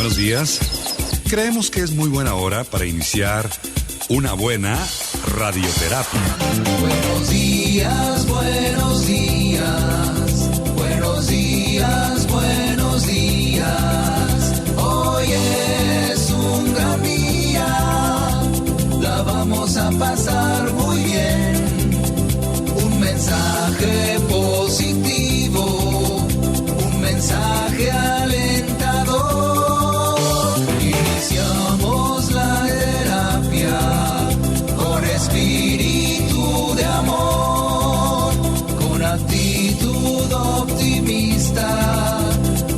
buenos días. Creemos que es muy buena hora para iniciar una buena radioterapia. Buenos días, buenos días, buenos días, buenos días. Hoy es un gran día, la vamos a pasar muy bien. Un mensaje positivo, un mensaje alentador. Iniciamos la terapia con espíritu de amor, con actitud optimista,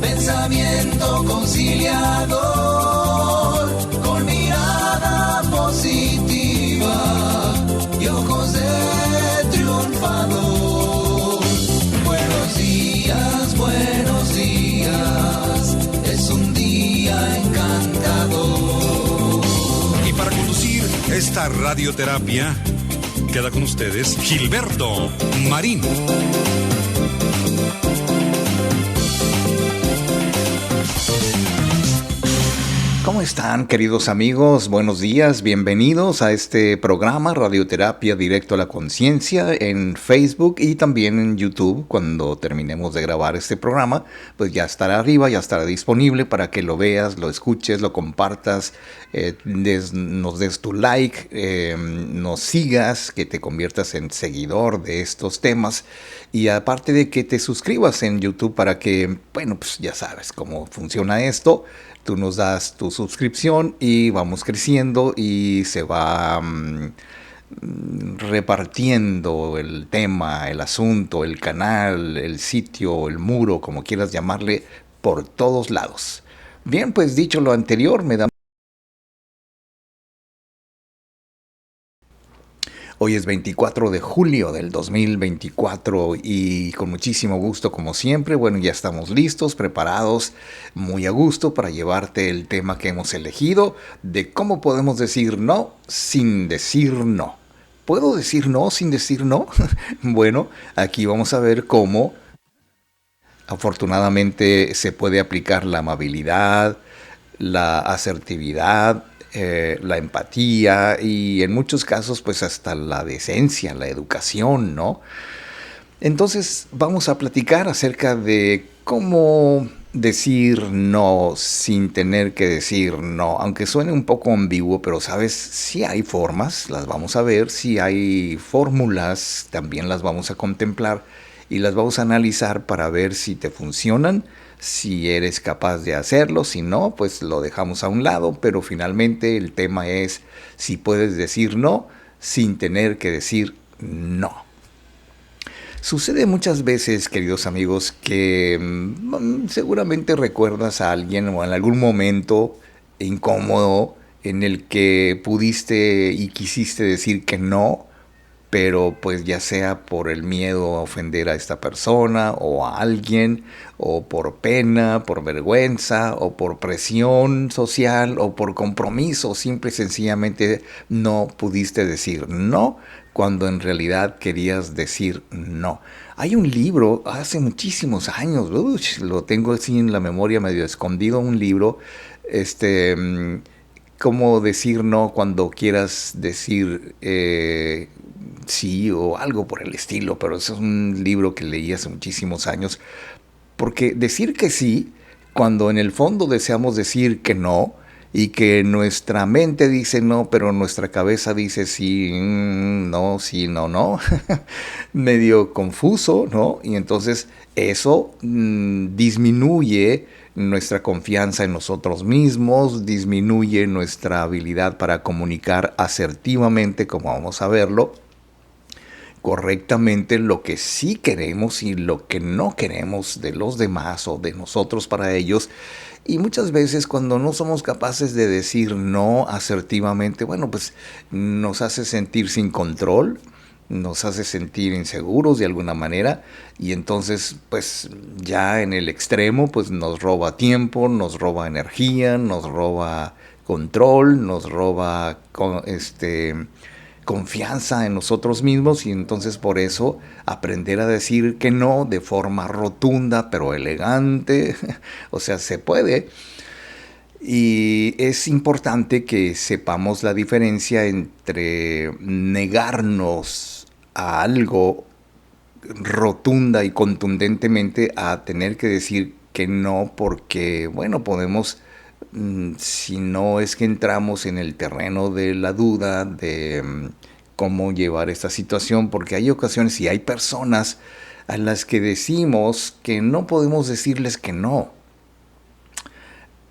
pensamiento conciliador, con mirada positiva y ojos de triunfador. Buenos días, es un día encantador. Y para conducir esta radioterapia, queda con ustedes Gilberto Marín. ¿Cómo están, queridos amigos? Buenos días, bienvenidos a este programa Radioterapia Directo a la Conciencia en Facebook y también en YouTube. Cuando terminemos de grabar este programa, pues ya estará arriba, ya estará disponible para que lo veas, lo escuches, lo compartas, nos des tu like, nos sigas, que te conviertas en seguidor de estos temas y aparte de que te suscribas en YouTube para que, bueno, pues ya sabes cómo funciona esto. Tú nos das tu suscripción y vamos creciendo y se va repartiendo el tema, el asunto, el canal, el sitio, el muro, como quieras llamarle, por todos lados. Bien, pues dicho lo anterior, me da... Hoy es 24 de julio del 2024 y con muchísimo gusto como siempre, bueno, ya estamos listos, preparados, muy a gusto para llevarte el tema que hemos elegido de cómo podemos decir no sin decir no. ¿Puedo decir no sin decir no? Bueno, aquí vamos a ver cómo afortunadamente se puede aplicar la amabilidad, la asertividad, la empatía y en muchos casos pues hasta la decencia, la educación, ¿no? Entonces vamos a platicar acerca de cómo decir no sin tener que decir no, aunque suene un poco ambiguo, pero sabes, sí hay formas, las vamos a ver, sí hay fórmulas, también las vamos a contemplar y las vamos a analizar para ver si te funcionan, si eres capaz de hacerlo, si no, pues lo dejamos a un lado, pero finalmente el tema es si puedes decir no sin tener que decir no. Sucede muchas veces, queridos amigos, que seguramente recuerdas a alguien o en algún momento incómodo en el que pudiste y quisiste decir que no, pero pues ya sea por el miedo a ofender a esta persona o a alguien, o por pena, por vergüenza, o por presión social, o por compromiso, simple y sencillamente no pudiste decir no, cuando en realidad querías decir no. Hay un libro, hace muchísimos años, lo tengo así en la memoria medio escondido, un libro, cómo decir no cuando quieras decir sí o algo por el estilo, pero eso es un libro que leí hace muchísimos años, porque decir que sí, cuando en el fondo deseamos decir que no, y que nuestra mente dice no, pero nuestra cabeza dice sí, no, sí, no, no, medio confuso, ¿no? Y entonces eso disminuye nuestra confianza en nosotros mismos, disminuye nuestra habilidad para comunicar asertivamente, como vamos a verlo, correctamente lo que sí queremos y lo que no queremos de los demás o de nosotros para ellos. Y muchas veces cuando no somos capaces de decir no asertivamente, bueno, pues nos hace sentir sin control, nos hace sentir inseguros de alguna manera y entonces pues ya en el extremo pues nos roba tiempo, nos roba energía, nos roba control, nos roba confianza en nosotros mismos y entonces por eso aprender a decir que no de forma rotunda pero elegante, o sea, se puede. Y es importante que sepamos la diferencia entre negarnos a algo rotunda y contundentemente a tener que decir que no, porque, bueno, podemos, si no es que entramos en el terreno de la duda, de cómo llevar esta situación, porque hay ocasiones y hay personas a las que decimos que no podemos decirles que no.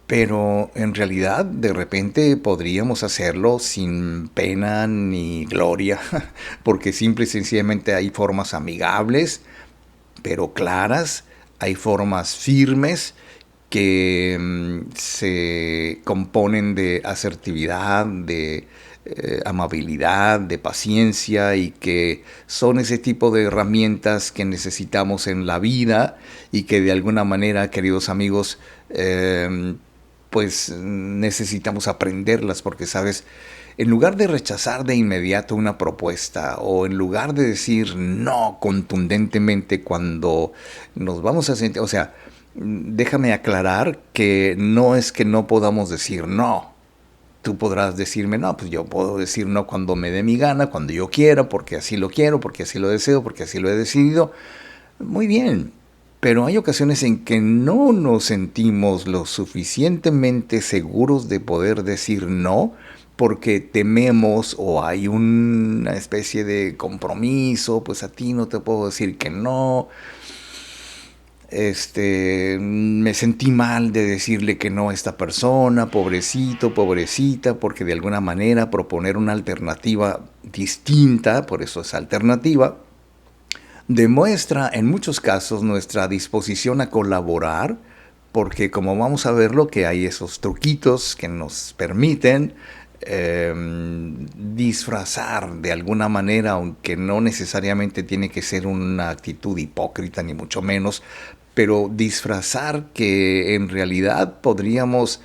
Pero en realidad de repente podríamos hacerlo sin pena ni gloria, porque simple y sencillamente hay formas amigables, pero claras, hay formas firmes que se componen de asertividad, de amabilidad, de paciencia y que son ese tipo de herramientas que necesitamos en la vida y que de alguna manera, queridos amigos, pues necesitamos aprenderlas porque, ¿sabes? En lugar de rechazar de inmediato una propuesta o en lugar de decir no contundentemente cuando nos vamos a sentir, o sea, déjame aclarar que no es que no podamos decir no. Tú podrás decirme, no, pues yo puedo decir no cuando me dé mi gana, cuando yo quiera, porque así lo quiero, porque así lo deseo, porque así lo he decidido. Muy bien, pero hay ocasiones en que no nos sentimos lo suficientemente seguros de poder decir no porque tememos o hay una especie de compromiso, pues a ti no te puedo decir que no. Me sentí mal de decirle que no a esta persona, pobrecito, pobrecita, porque de alguna manera proponer una alternativa distinta, por eso es alternativa, demuestra en muchos casos nuestra disposición a colaborar, porque como vamos a ver lo que hay esos truquitos que nos permiten disfrazar de alguna manera, aunque no necesariamente tiene que ser una actitud hipócrita ni mucho menos, pero disfrazar que en realidad podríamos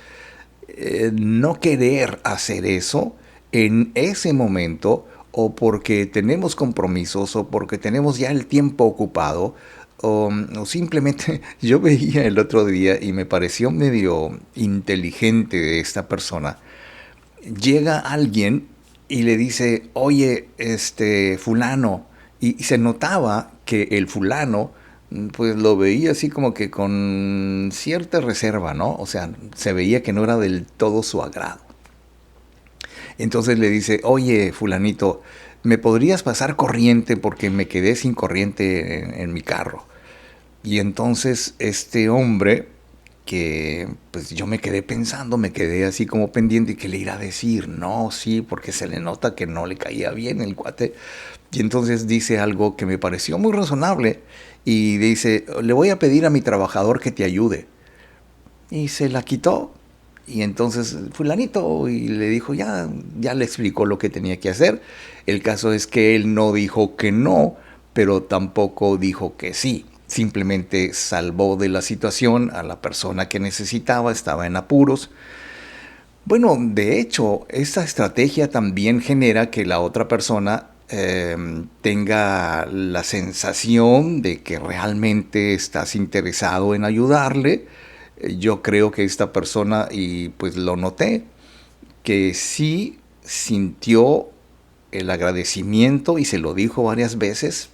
no querer hacer eso en ese momento, o porque tenemos compromisos, o porque tenemos ya el tiempo ocupado, o simplemente yo veía el otro día y me pareció medio inteligente de esta persona. Llega alguien y le dice, oye, fulano, y se notaba que el fulano pues lo veía así como que con cierta reserva, ¿no? O sea, se veía que no era del todo su agrado. Entonces le dice, oye, fulanito, ¿me podrías pasar corriente porque me quedé sin corriente en mi carro? Y entonces este hombre, que pues yo me quedé pensando, me quedé así como pendiente, ¿y qué le irá a decir? No, sí, porque se le nota que no le caía bien el cuate. Y entonces dice algo que me pareció muy razonable y dice, le voy a pedir a mi trabajador que te ayude. Y se la quitó. Y entonces fulanito y le dijo, ya le explicó lo que tenía que hacer. El caso es que él no dijo que no, pero tampoco dijo que sí. Simplemente salvó de la situación a la persona que necesitaba, estaba en apuros. Bueno, de hecho, esta estrategia también genera que la otra persona tenga la sensación de que realmente estás interesado en ayudarle. Yo creo que esta persona, y pues lo noté, que sí sintió el agradecimiento y se lo dijo varias veces,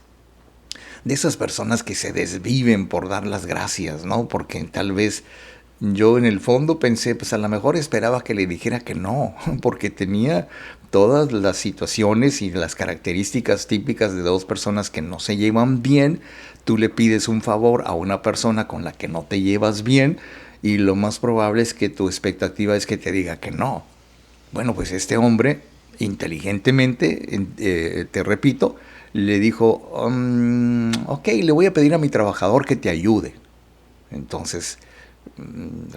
de esas personas que se desviven por dar las gracias, ¿no? Porque tal vez yo en el fondo pensé, pues a lo mejor esperaba que le dijera que no, porque tenía todas las situaciones y las características típicas de dos personas que no se llevan bien. Tú le pides un favor a una persona con la que no te llevas bien y lo más probable es que tu expectativa es que te diga que no. Bueno, pues este hombre, inteligentemente, te repito, le dijo, ok, le voy a pedir a mi trabajador que te ayude. Entonces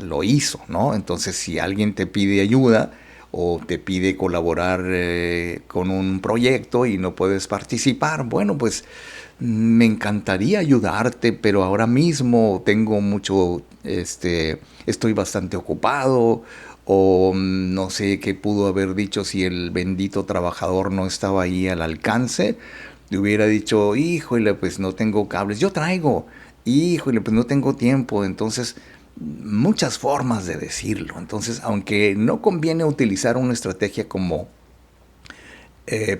lo hizo, ¿no? Entonces si alguien te pide ayuda o te pide colaborar con un proyecto y no puedes participar, bueno, pues me encantaría ayudarte, pero ahora mismo tengo mucho, estoy bastante ocupado, o no sé qué pudo haber dicho si el bendito trabajador no estaba ahí al alcance. Le hubiera dicho, híjole, pues no tengo cables, yo traigo, híjole, pues no tengo tiempo. Entonces muchas formas de decirlo. Entonces, aunque no conviene utilizar una estrategia como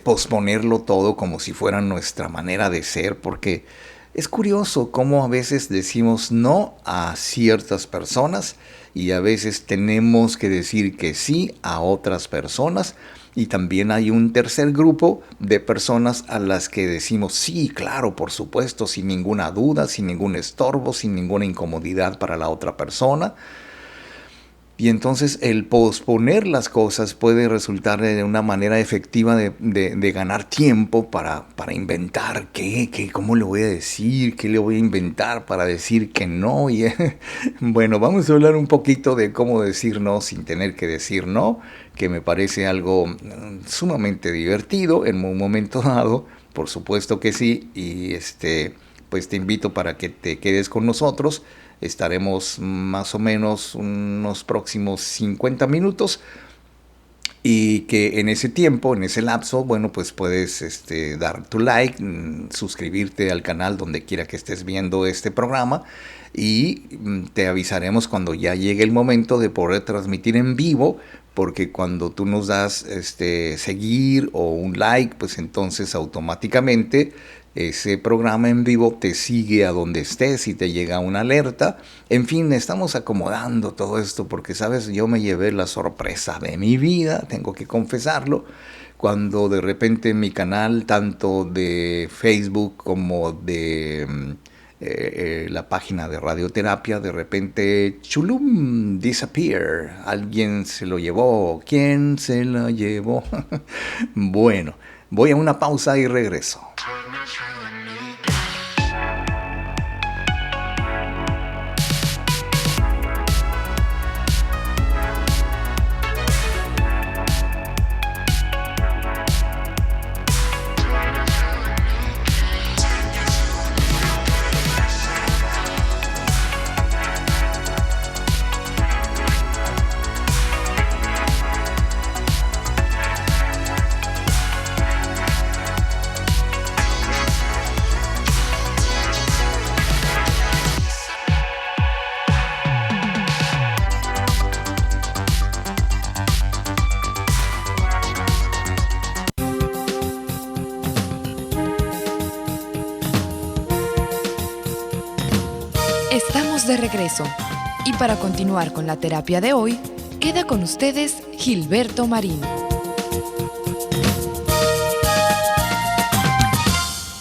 posponerlo todo como si fuera nuestra manera de ser, porque es curioso cómo a veces decimos no a ciertas personas y a veces tenemos que decir que sí a otras personas. Y también hay un tercer grupo de personas a las que decimos sí, claro, por supuesto, sin ninguna duda, sin ningún estorbo, sin ninguna incomodidad para la otra persona. Y entonces el posponer las cosas puede resultar de una manera efectiva de ganar tiempo para inventar cómo le voy a decir, qué le voy a inventar para decir que no. Y, bueno, vamos a hablar un poquito de cómo decir no sin tener que decir no, que me parece algo sumamente divertido en un momento dado, por supuesto que sí, y pues te invito para que te quedes con nosotros. Estaremos más o menos unos próximos 50 minutos y que en ese tiempo, en ese lapso, bueno, pues puedes dar tu like, suscribirte al canal donde quiera que estés viendo este programa y te avisaremos cuando ya llegue el momento de poder transmitir en vivo, porque cuando tú nos das seguir o un like, pues entonces automáticamente ese programa en vivo te sigue a donde estés y te llega una alerta. En fin, estamos acomodando todo esto porque, ¿sabes? Yo me llevé la sorpresa de mi vida, tengo que confesarlo, cuando de repente mi canal, tanto de Facebook como de la página de radioterapia, de repente, chulum, disappear. Alguien se lo llevó. ¿Quién se la llevó? Bueno, voy a una pausa y regreso. Estamos de regreso y para continuar con la terapia de hoy, queda con ustedes Gilberto Marín.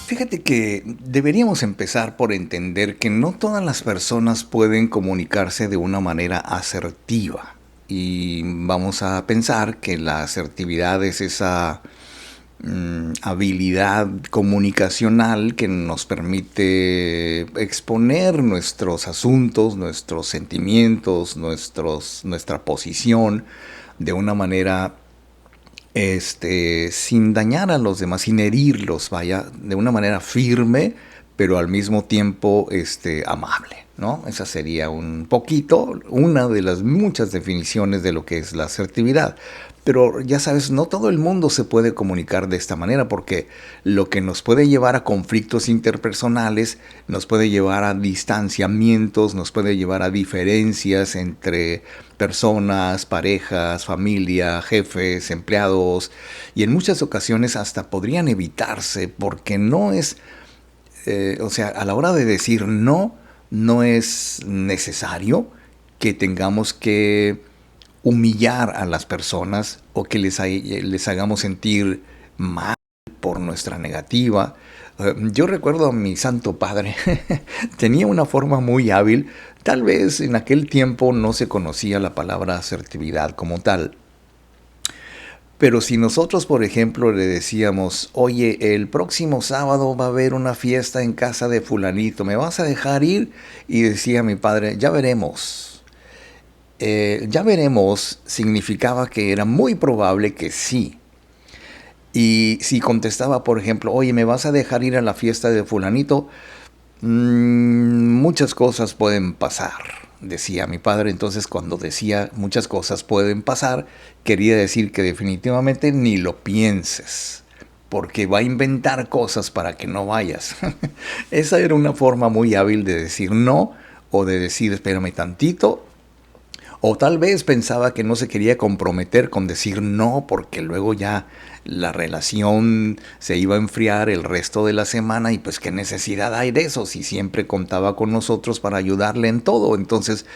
Fíjate que deberíamos empezar por entender que no todas las personas pueden comunicarse de una manera asertiva. Y vamos a pensar que la asertividad es esa habilidad comunicacional que nos permite exponer nuestros asuntos, nuestros sentimientos, nuestra posición de una manera sin dañar a los demás, sin herirlos, vaya, de una manera firme, pero al mismo tiempo amable, ¿no? Esa sería un poquito una de las muchas definiciones de lo que es la asertividad. Pero ya sabes, no todo el mundo se puede comunicar de esta manera, porque lo que nos puede llevar a conflictos interpersonales, nos puede llevar a distanciamientos, nos puede llevar a diferencias entre personas, parejas, familia, jefes, empleados, y en muchas ocasiones hasta podrían evitarse, porque no es, a la hora de decir no, no es necesario que tengamos que humillar a las personas o que les hagamos sentir mal por nuestra negativa. Yo recuerdo a mi Santo Padre, tenía una forma muy hábil. Tal vez en aquel tiempo no se conocía la palabra asertividad como tal. Pero si nosotros, por ejemplo, le decíamos, oye, el próximo sábado va a haber una fiesta en casa de fulanito, ¿me vas a dejar ir? Y decía mi padre, ya veremos. Ya veremos significaba que era muy probable que sí. Y si contestaba, por ejemplo, oye, ¿me vas a dejar ir a la fiesta de fulanito? Muchas cosas pueden pasar, decía mi padre. Entonces, cuando decía muchas cosas pueden pasar, quería decir que definitivamente ni lo pienses, porque va a inventar cosas para que no vayas. Esa era una forma muy hábil de decir no, o de decir espérame tantito, o tal vez pensaba que no se quería comprometer con decir no, porque luego ya la relación se iba a enfriar el resto de la semana y pues qué necesidad hay de eso si siempre contaba con nosotros para ayudarle en todo. Entonces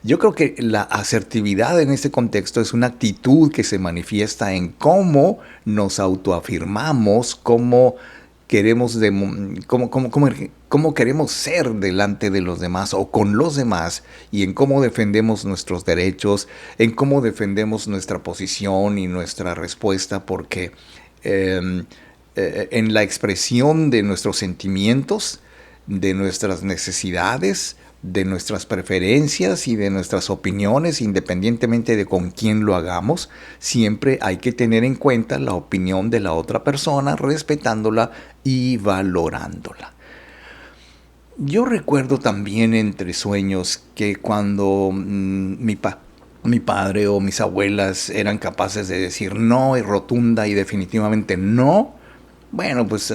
yo creo que la asertividad en este contexto es una actitud que se manifiesta en cómo nos autoafirmamos, cómo queremos cómo queremos ser delante de los demás o con los demás, y en cómo defendemos nuestros derechos, en cómo defendemos nuestra posición y nuestra respuesta, porque en la expresión de nuestros sentimientos, de nuestras necesidades, de nuestras preferencias y de nuestras opiniones, independientemente de con quién lo hagamos, siempre hay que tener en cuenta la opinión de la otra persona, respetándola y valorándola. Yo recuerdo también entre sueños que cuando mi padre o mis abuelas eran capaces de decir no y rotunda y definitivamente no, bueno, pues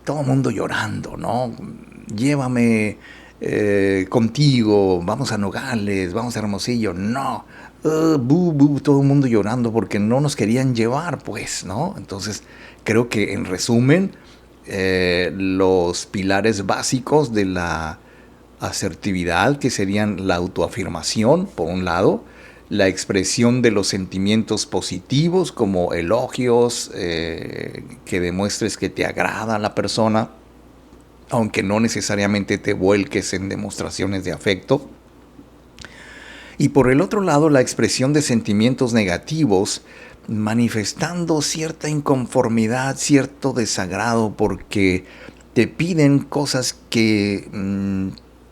todo el mundo llorando, ¿no? Llévame contigo, vamos a Nogales, vamos a Hermosillo, no, todo el mundo llorando porque no nos querían llevar, pues, ¿no? Entonces, creo que en resumen, los pilares básicos de la asertividad, que serían la autoafirmación, por un lado, la expresión de los sentimientos positivos, como elogios, que demuestres que te agrada la persona, aunque no necesariamente te vuelques en demostraciones de afecto. Y por el otro lado, la expresión de sentimientos negativos, manifestando cierta inconformidad, cierto desagrado, porque te piden cosas que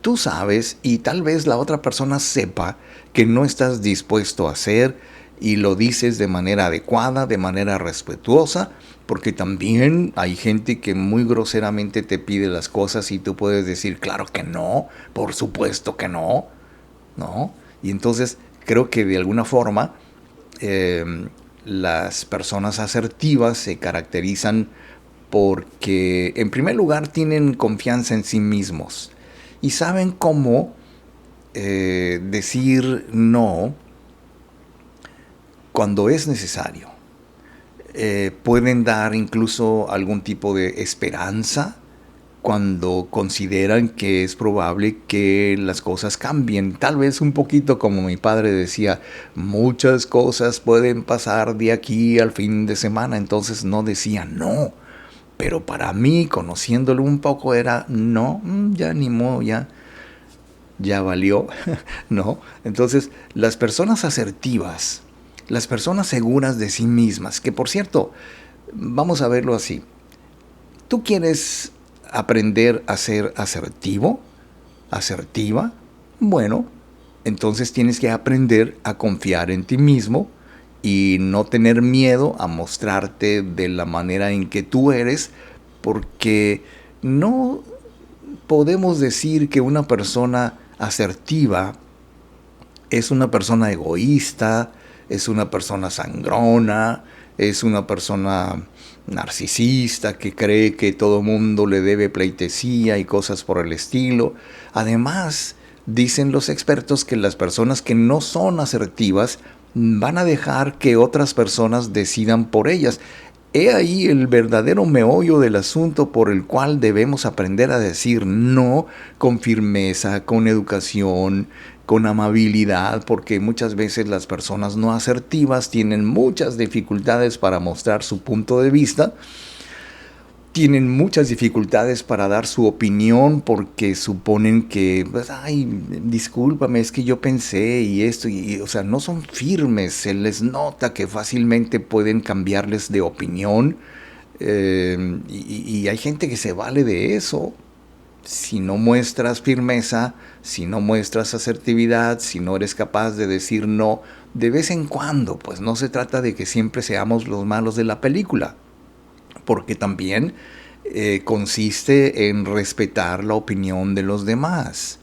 tú sabes y tal vez la otra persona sepa que no estás dispuesto a hacer, y lo dices de manera adecuada, de manera respetuosa, porque también hay gente que muy groseramente te pide las cosas y tú puedes decir, claro que no, por supuesto que no, ¿no? Y entonces creo que de alguna forma las personas asertivas se caracterizan porque, en primer lugar, tienen confianza en sí mismos y saben cómo decir no cuando es necesario. Pueden dar incluso algún tipo de esperanza cuando consideran que es probable que las cosas cambien. Tal vez un poquito como mi padre decía, muchas cosas pueden pasar de aquí al fin de semana. Entonces no decía no. Pero para mí, conociéndolo un poco, era no, ya ni modo, ya valió, ¿no? Entonces, las personas asertivas, las personas seguras de sí mismas, que por cierto, vamos a verlo así. ¿Tú quieres aprender a ser asertivo, asertiva? Bueno, entonces tienes que aprender a confiar en ti mismo y no tener miedo a mostrarte de la manera en que tú eres, porque no podemos decir que una persona asertiva es una persona egoísta, es una persona sangrona, es una persona narcisista que cree que todo mundo le debe pleitesía y cosas por el estilo. Además, dicen los expertos que las personas que no son asertivas van a dejar que otras personas decidan por ellas. He ahí el verdadero meollo del asunto por el cual debemos aprender a decir no con firmeza, con educación, con amabilidad, porque muchas veces las personas no asertivas tienen muchas dificultades para mostrar su punto de vista, tienen muchas dificultades para dar su opinión porque suponen que, pues, ay, discúlpame, es que yo pensé y esto, o sea, no son firmes, se les nota que fácilmente pueden cambiarles de opinión, y hay gente que se vale de eso. Si no muestras firmeza, si no muestras asertividad, si no eres capaz de decir no de vez en cuando, pues no se trata de que siempre seamos los malos de la película, porque también consiste en respetar la opinión de los demás.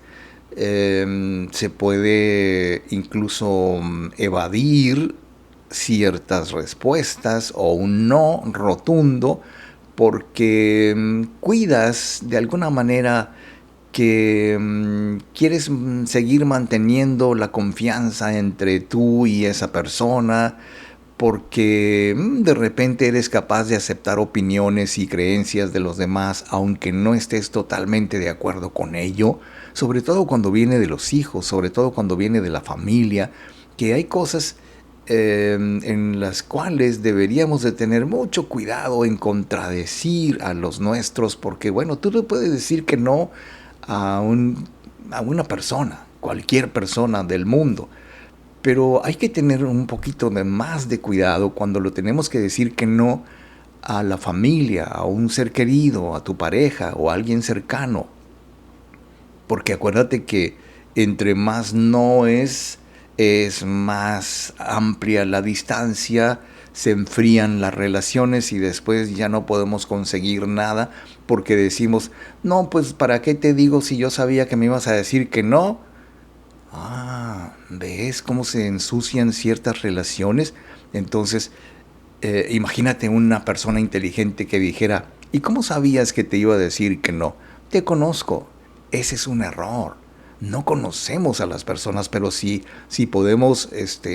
Se puede incluso evadir ciertas respuestas o un no rotundo porque cuidas de alguna manera que quieres seguir manteniendo la confianza entre tú y esa persona, porque de repente eres capaz de aceptar opiniones y creencias de los demás, aunque no estés totalmente de acuerdo con ello, sobre todo cuando viene de los hijos, sobre todo cuando viene de la familia, que hay cosas en las cuales deberíamos de tener mucho cuidado en contradecir a los nuestros, porque bueno, tú le puedes decir que no a una persona, cualquier persona del mundo, pero hay que tener un poquito de más de cuidado cuando lo tenemos que decir que no a la familia, a un ser querido, a tu pareja o a alguien cercano. Porque acuérdate que entre más no es más amplia la distancia, se enfrían las relaciones y después ya no podemos conseguir nada porque decimos, no, pues ¿para qué te digo si yo sabía que me ibas a decir que no? ¿Ves cómo se ensucian ciertas relaciones? Entonces, imagínate una persona inteligente que dijera, ¿y cómo sabías que te iba a decir que no? Te conozco. Ese es un error. No conocemos a las personas, pero sí podemos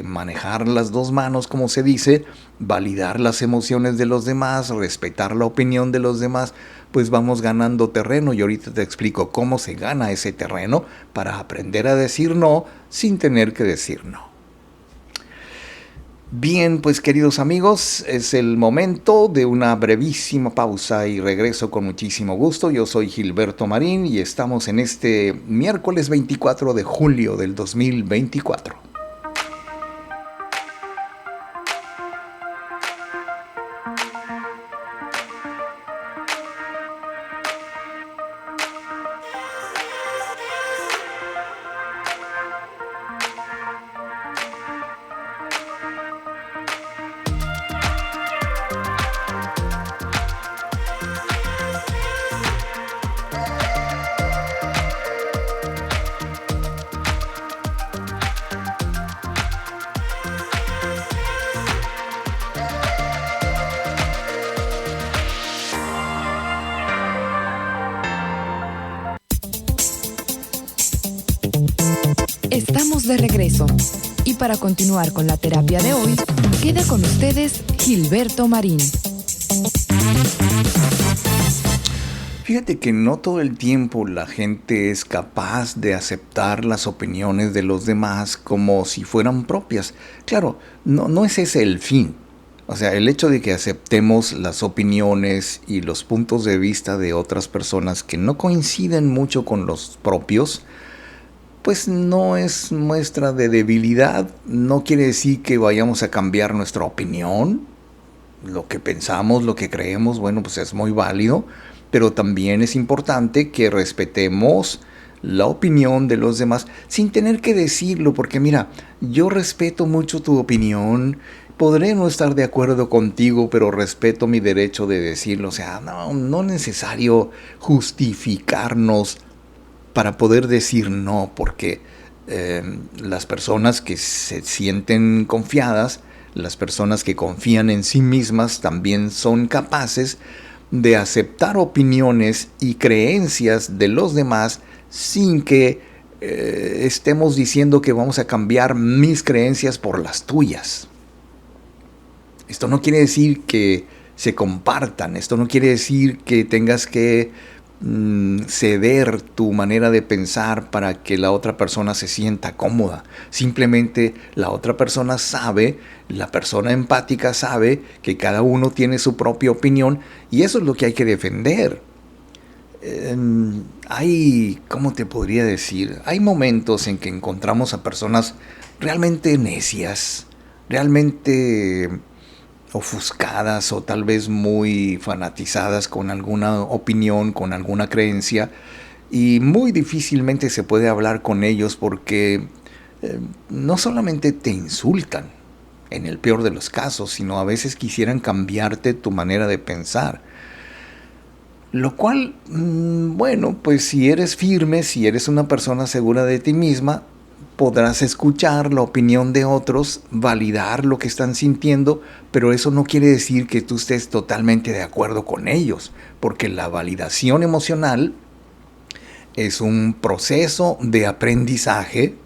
manejar las dos manos, como se dice, validar las emociones de los demás, respetar la opinión de los demás, pues vamos ganando terreno. Y ahorita te explico cómo se gana ese terreno para aprender a decir no sin tener que decir no. Bien, pues queridos amigos, es el momento de una brevísima pausa y regreso con muchísimo gusto. Yo soy Gilberto Marín y estamos en este miércoles 24 de julio del 2024. Estamos de regreso y para continuar con la terapia de hoy, queda con ustedes Gilberto Marín. Fíjate que no todo el tiempo la gente es capaz de aceptar las opiniones de los demás como si fueran propias. Claro, no es ese el fin. O sea, el hecho de que aceptemos las opiniones y los puntos de vista de otras personas que no coinciden mucho con los propios, pues no es muestra de debilidad. No quiere decir que vayamos a cambiar nuestra opinión. Lo que pensamos, lo que creemos, bueno, pues es muy válido, pero también es importante que respetemos la opinión de los demás sin tener que decirlo, porque mira, yo respeto mucho tu opinión, podré no estar de acuerdo contigo, pero respeto mi derecho de decirlo. O sea, no es necesario justificarnos para poder decir no, porque las personas que se sienten confiadas, las personas que confían en sí mismas también son capaces de aceptar opiniones y creencias de los demás sin que estemos diciendo que vamos a cambiar mis creencias por las tuyas. Esto no quiere decir que se compartan, esto no quiere decir que tengas que ceder tu manera de pensar para que la otra persona se sienta cómoda. Simplemente la otra persona sabe, la persona empática sabe que cada uno tiene su propia opinión y eso es lo que hay que defender. ¿Cómo te podría decir? Hay momentos en que encontramos a personas realmente necias, realmente ofuscadas o tal vez muy fanatizadas con alguna opinión, con alguna creencia, y muy difícilmente se puede hablar con ellos porque no solamente te insultan, en el peor de los casos, sino a veces quisieran cambiarte tu manera de pensar. Lo cual, bueno, pues si eres firme, si eres una persona segura de ti misma, podrás escuchar la opinión de otros, validar lo que están sintiendo, pero eso no quiere decir que tú estés totalmente de acuerdo con ellos, porque la validación emocional es un proceso de aprendizaje.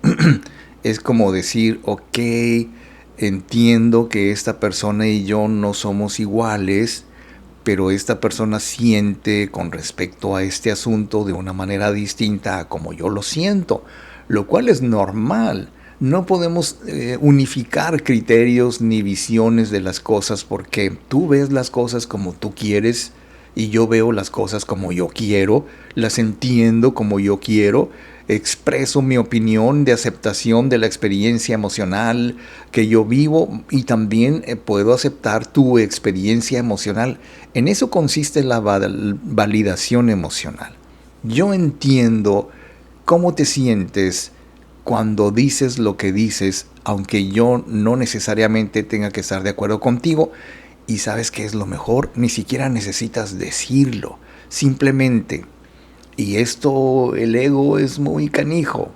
Es como decir, ok, entiendo que esta persona y yo no somos iguales, pero esta persona siente con respecto a este asunto de una manera distinta a como yo lo siento, lo cual es normal. No podemos unificar criterios ni visiones de las cosas, porque tú ves las cosas como tú quieres y yo veo las cosas como yo quiero, las entiendo como yo quiero, expreso mi opinión de aceptación de la experiencia emocional que yo vivo, y también puedo aceptar tu experiencia emocional. En eso consiste la validación emocional. Yo entiendo cómo te sientes cuando dices lo que dices, aunque yo no necesariamente tenga que estar de acuerdo contigo. Y ¿sabes qué es lo mejor? Ni siquiera necesitas decirlo. Simplemente, y esto, el ego es muy canijo.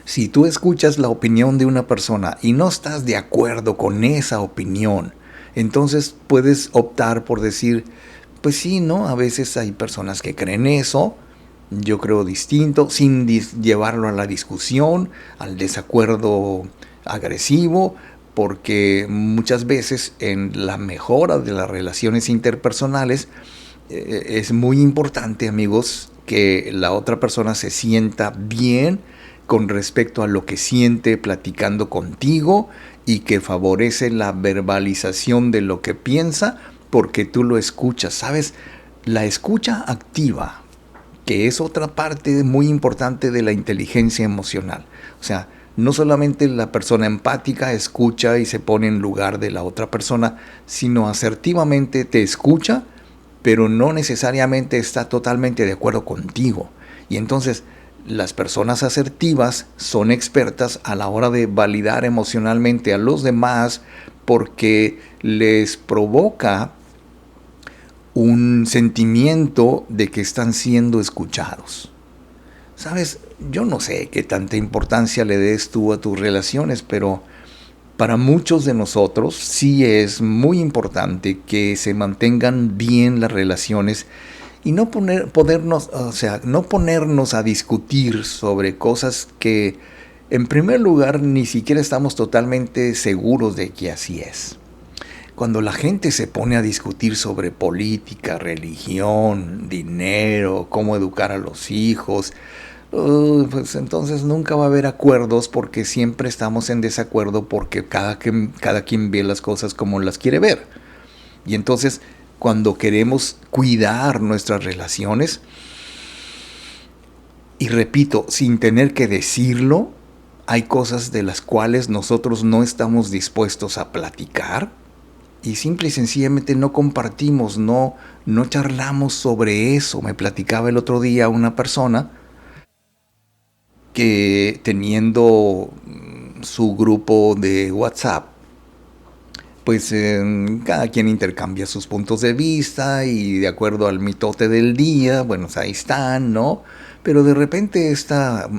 Si tú escuchas la opinión de una persona y no estás de acuerdo con esa opinión, entonces puedes optar por decir, pues sí, ¿no? A veces hay personas que creen eso, yo creo distinto, sin llevarlo a la discusión, al desacuerdo agresivo, porque muchas veces en la mejora de las relaciones interpersonales es muy importante, amigos, que la otra persona se sienta bien con respecto a lo que siente platicando contigo, y que favorece la verbalización de lo que piensa porque tú lo escuchas. ¿Sabes? La escucha activa, que es otra parte muy importante de la inteligencia emocional. O sea, no solamente la persona empática escucha y se pone en lugar de la otra persona, sino asertivamente te escucha, pero no necesariamente está totalmente de acuerdo contigo. Y entonces las personas asertivas son expertas a la hora de validar emocionalmente a los demás, porque les provoca un sentimiento de que están siendo escuchados. ¿Sabes? Yo no sé qué tanta importancia le des tú a tus relaciones, pero para muchos de nosotros sí es muy importante que se mantengan bien las relaciones y no ponernos a discutir sobre cosas que, en primer lugar, ni siquiera estamos totalmente seguros de que así es. Cuando la gente se pone a discutir sobre política, religión, dinero, cómo educar a los hijos, pues entonces nunca va a haber acuerdos, porque siempre estamos en desacuerdo, porque cada quien ve las cosas como las quiere ver. Y entonces, cuando queremos cuidar nuestras relaciones, y repito, sin tener que decirlo, hay cosas de las cuales nosotros no estamos dispuestos a platicar, y simple y sencillamente no compartimos, no charlamos sobre eso. Me platicaba el otro día una persona que, teniendo su grupo de WhatsApp, pues cada quien intercambia sus puntos de vista y de acuerdo al mitote del día, bueno, ahí están, ¿no? Pero de repente esta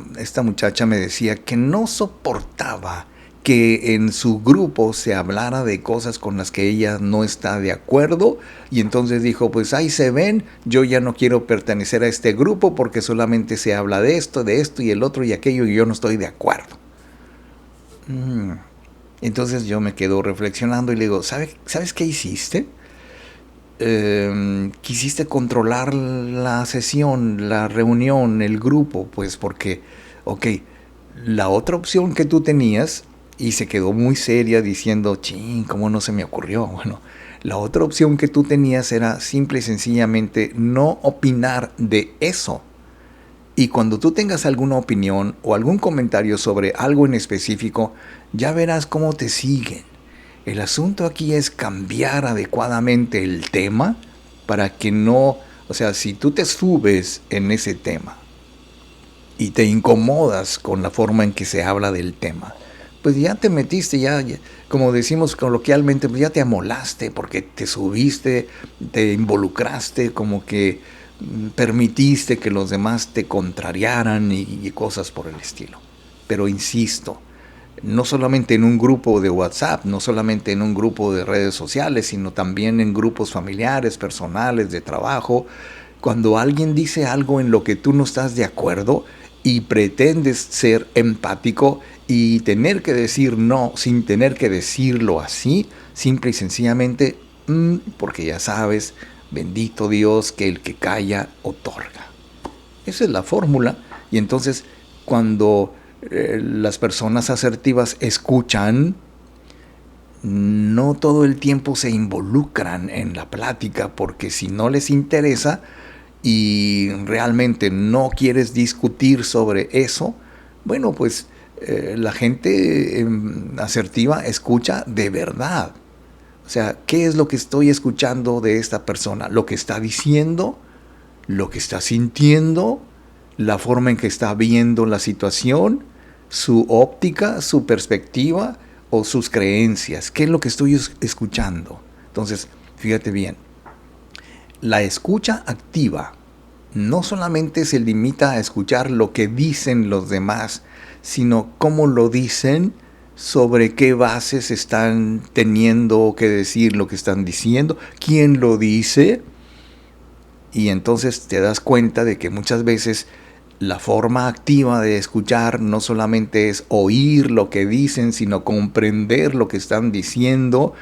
muchacha me decía que no soportaba que en su grupo se hablara de cosas con las que ella no está de acuerdo, y entonces dijo, pues ahí se ven, yo ya no quiero pertenecer a este grupo porque solamente se habla de esto y el otro y aquello, y yo no estoy de acuerdo. Entonces yo me quedo reflexionando y le digo, ¿sabes qué hiciste? Quisiste controlar la sesión, la reunión, el grupo, pues porque, ok, la otra opción que tú tenías, y se quedó muy seria diciendo, ching, ¿cómo no se me ocurrió? Bueno, la otra opción que tú tenías era simple y sencillamente no opinar de eso. Y cuando tú tengas alguna opinión o algún comentario sobre algo en específico, ya verás cómo te siguen. El asunto aquí es cambiar adecuadamente el tema para que no, o sea, si tú te subes en ese tema y te incomodas con la forma en que se habla del tema, pues ya te metiste, ya como decimos coloquialmente, pues ya te amolaste porque te subiste, te involucraste, como que permitiste que los demás te contrariaran y cosas por el estilo. Pero insisto, no solamente en un grupo de WhatsApp, no solamente en un grupo de redes sociales, sino también en grupos familiares, personales, de trabajo, cuando alguien dice algo en lo que tú no estás de acuerdo y pretendes ser empático y tener que decir no sin tener que decirlo así, simple y sencillamente, porque ya sabes, bendito Dios, que el que calla otorga. Esa es la fórmula. Y entonces, cuando las personas asertivas escuchan, no todo el tiempo se involucran en la plática, porque si no les interesa y realmente no quieres discutir sobre eso, bueno, pues la gente asertiva escucha de verdad. O sea, ¿qué es lo que estoy escuchando de esta persona? Lo que está diciendo, lo que está sintiendo, la forma en que está viendo la situación, su óptica, su perspectiva o sus creencias. ¿Qué es lo que estoy escuchando? Entonces, fíjate bien, la escucha activa no solamente se limita a escuchar lo que dicen los demás, sino cómo lo dicen, sobre qué bases están teniendo que decir lo que están diciendo, quién lo dice. Y entonces te das cuenta de que muchas veces la forma activa de escuchar no solamente es oír lo que dicen, sino comprender lo que están diciendo.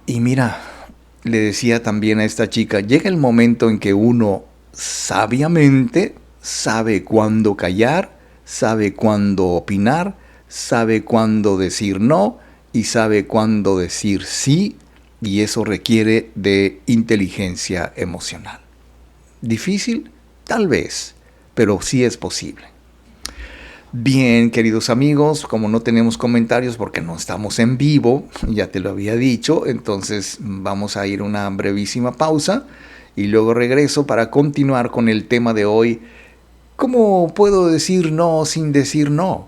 Y mira, le decía también a esta chica, llega el momento en que uno sabiamente sabe cuándo callar, sabe cuándo opinar, sabe cuándo decir no y sabe cuándo decir sí, y eso requiere de inteligencia emocional. ¿Difícil? Tal vez, pero sí es posible. Bien, queridos amigos, como no tenemos comentarios porque no estamos en vivo, ya te lo había dicho, entonces vamos a ir a una brevísima pausa y luego regreso para continuar con el tema de hoy. ¿Cómo puedo decir no sin decir no?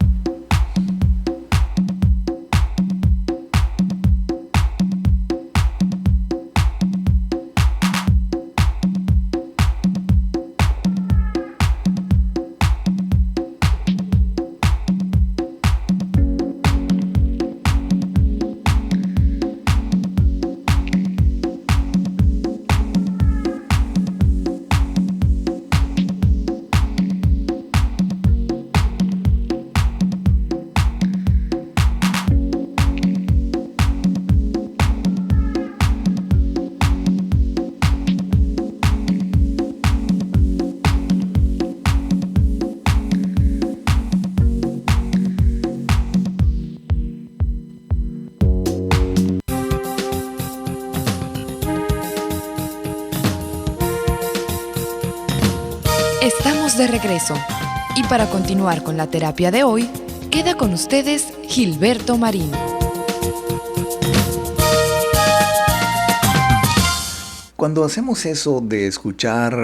Estamos de regreso y para continuar con la terapia de hoy, queda con ustedes Gilberto Marín. Cuando hacemos eso de escuchar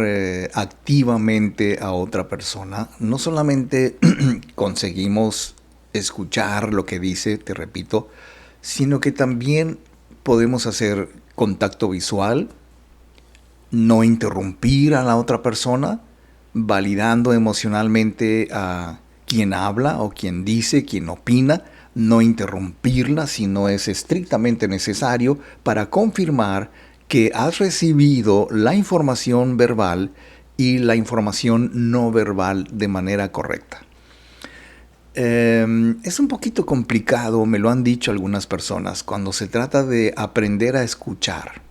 activamente a otra persona, no solamente conseguimos escuchar lo que dice, te repito, sino que también podemos hacer contacto visual, no interrumpir a la otra persona, validando emocionalmente a quien habla o quien dice, quien opina, no interrumpirla si no es estrictamente necesario para confirmar que has recibido la información verbal y la información no verbal de manera correcta. Es un poquito complicado, me lo han dicho algunas personas, cuando se trata de aprender a escuchar.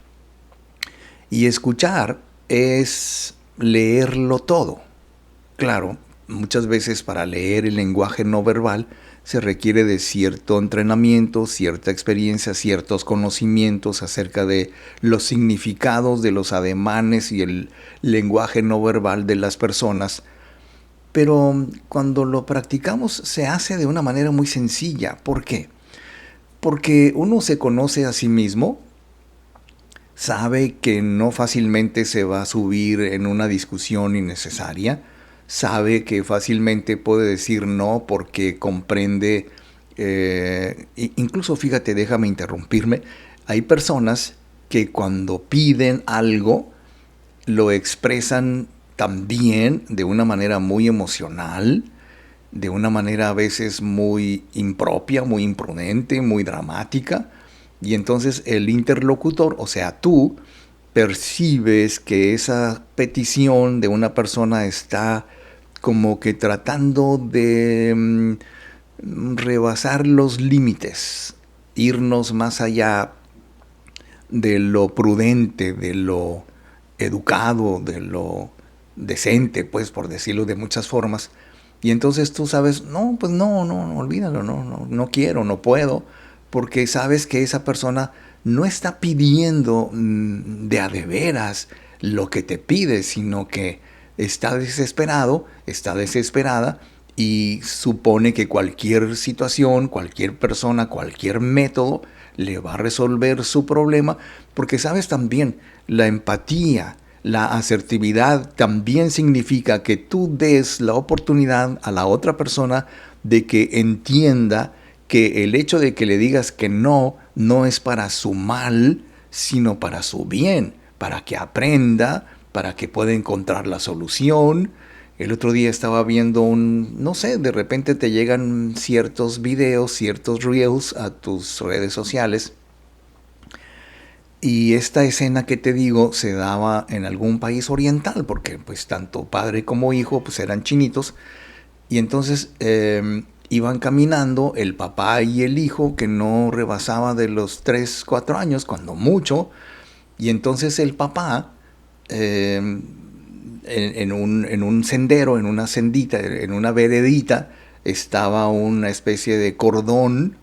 Y escuchar es leerlo todo. Claro, muchas veces para leer el lenguaje no verbal se requiere de cierto entrenamiento, cierta experiencia, ciertos conocimientos acerca de los significados de los ademanes y el lenguaje no verbal de las personas. Pero cuando lo practicamos se hace de una manera muy sencilla. ¿Por qué? Porque uno se conoce a sí mismo, sabe que no fácilmente se va a subir en una discusión innecesaria, sabe que fácilmente puede decir no porque comprende, incluso fíjate, déjame interrumpirme, hay personas que cuando piden algo lo expresan también de una manera muy emocional, de una manera a veces muy impropia, muy imprudente, muy dramática. Y entonces el interlocutor, o sea tú, percibes que esa petición de una persona está como que tratando de rebasar los límites, irnos más allá de lo prudente, de lo educado, de lo decente, pues por decirlo de muchas formas. Y entonces tú sabes, no, pues no, olvídalo, no quiero, no puedo, porque sabes que esa persona no está pidiendo de a de veras lo que te pide, sino que está desesperado, está desesperada y supone que cualquier situación, cualquier persona, cualquier método le va a resolver su problema, porque sabes también, la empatía, la asertividad también significa que tú des la oportunidad a la otra persona de que entienda que el hecho de que le digas que no es para su mal, sino para su bien, para que aprenda, para que pueda encontrar la solución. El otro día estaba viendo no sé, de repente te llegan ciertos videos, ciertos reels a tus redes sociales. Y esta escena que te digo se daba en algún país oriental, porque pues tanto padre como hijo pues eran chinitos. Y entonces iban caminando el papá y el hijo, que no rebasaba de los 3, 4 años, cuando mucho. Y entonces el papá, en un sendero, en una sendita, en una veredita, estaba una especie de cordón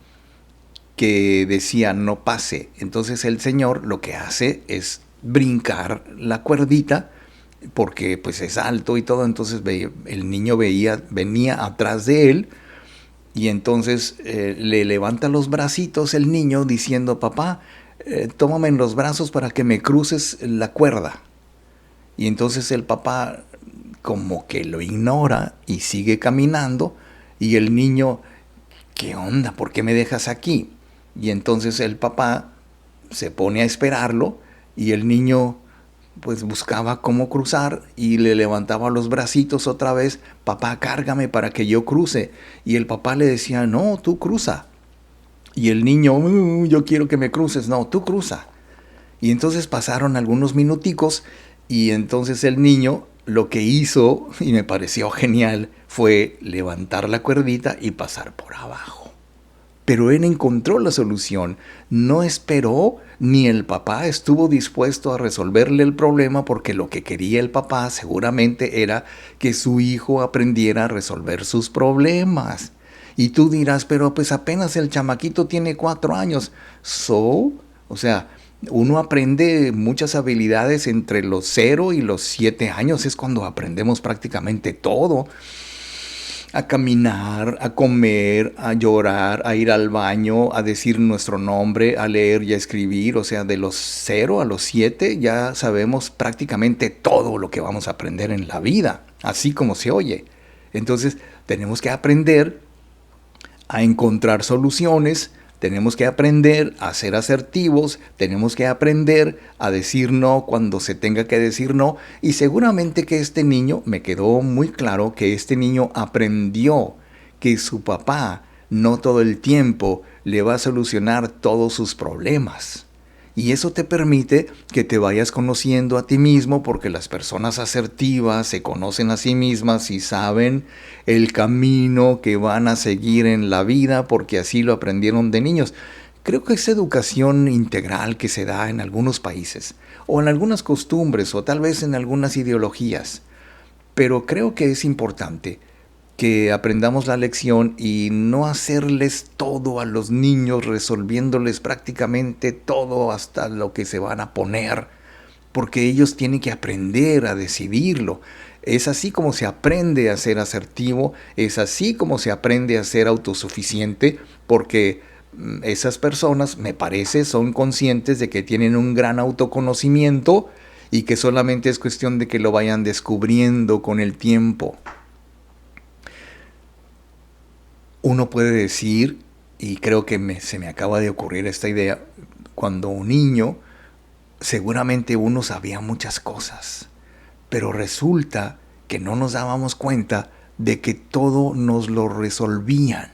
que decía no pase. Entonces el señor lo que hace es brincar la cuerdita, porque pues es alto y todo. Entonces el niño venía atrás de él, y entonces le levanta los bracitos el niño diciendo, papá, tómame en los brazos para que me cruces la cuerda. Y entonces el papá como que lo ignora y sigue caminando, y el niño, ¿qué onda? ¿Por qué me dejas aquí? Y entonces el papá se pone a esperarlo, y el niño pues buscaba cómo cruzar y le levantaba los bracitos otra vez, papá, cárgame para que yo cruce. Y el papá le decía, no, tú cruza. Y el niño, yo quiero que me cruces, no, tú cruza. Y entonces pasaron algunos minuticos, y entonces el niño lo que hizo, y me pareció genial, fue levantar la cuerdita y pasar por abajo. Pero él encontró la solución, no esperó, ni el papá estuvo dispuesto a resolverle el problema, porque lo que quería el papá seguramente era que su hijo aprendiera a resolver sus problemas. Y tú dirás, pero pues apenas el chamaquito tiene 4 años. O sea, uno aprende muchas habilidades entre los 0 y los 7 años, es cuando aprendemos prácticamente todo. A caminar, a comer, a llorar, a ir al baño, a decir nuestro nombre, a leer y a escribir. O sea, de los 0 a los 7 ya sabemos prácticamente todo lo que vamos a aprender en la vida, así como se oye. Entonces, tenemos que aprender a encontrar soluciones, tenemos que aprender a ser asertivos, tenemos que aprender a decir no cuando se tenga que decir no. Y seguramente que este niño, me quedó muy claro que este niño aprendió que su papá no todo el tiempo le va a solucionar todos sus problemas. Y eso te permite que te vayas conociendo a ti mismo, porque las personas asertivas se conocen a sí mismas y saben el camino que van a seguir en la vida, porque así lo aprendieron de niños. Creo que es educación integral que se da en algunos países, o en algunas costumbres, o tal vez en algunas ideologías. Pero creo que es importante que aprendamos la lección y no hacerles todo a los niños, resolviéndoles prácticamente todo hasta lo que se van a poner, porque ellos tienen que aprender a decidirlo. Es así como se aprende a ser asertivo, es así como se aprende a ser autosuficiente, porque esas personas, me parece, son conscientes de que tienen un gran autoconocimiento y que solamente es cuestión de que lo vayan descubriendo con el tiempo. Uno puede decir, y creo que se me acaba de ocurrir esta idea, cuando un niño, seguramente uno sabía muchas cosas, pero resulta que no nos dábamos cuenta de que todo nos lo resolvían.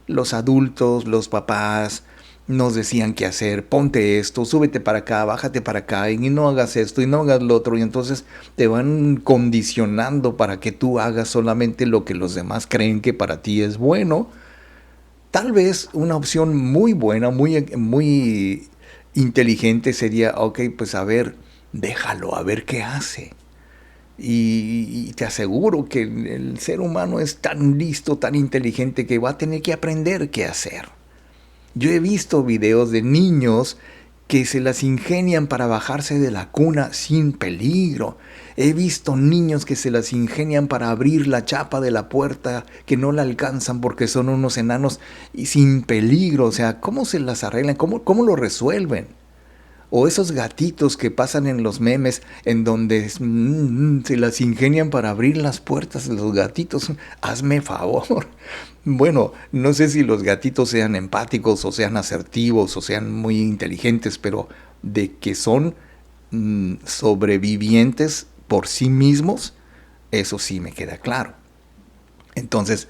Los adultos, los papás, nos decían qué hacer, ponte esto, súbete para acá, bájate para acá, y no hagas esto, y no hagas lo otro, y entonces te van condicionando para que tú hagas solamente lo que los demás creen que para ti es bueno. Tal vez una opción muy buena, muy inteligente sería, ok, pues a ver, déjalo, a ver qué hace. Y te aseguro que el ser humano es tan listo, tan inteligente, que va a tener que aprender qué hacer. Yo he visto videos de niños que se las ingenian para bajarse de la cuna sin peligro. He visto niños que se las ingenian para abrir la chapa de la puerta, que no la alcanzan porque son unos enanos y sin peligro. O sea, ¿cómo se las arreglan? ¿Cómo lo resuelven? O esos gatitos que pasan en los memes en donde se las ingenian para abrir las puertas de los gatitos. Hazme favor. Bueno, no sé si los gatitos sean empáticos o sean asertivos o sean muy inteligentes, pero de que son sobrevivientes por sí mismos, eso sí me queda claro. Entonces,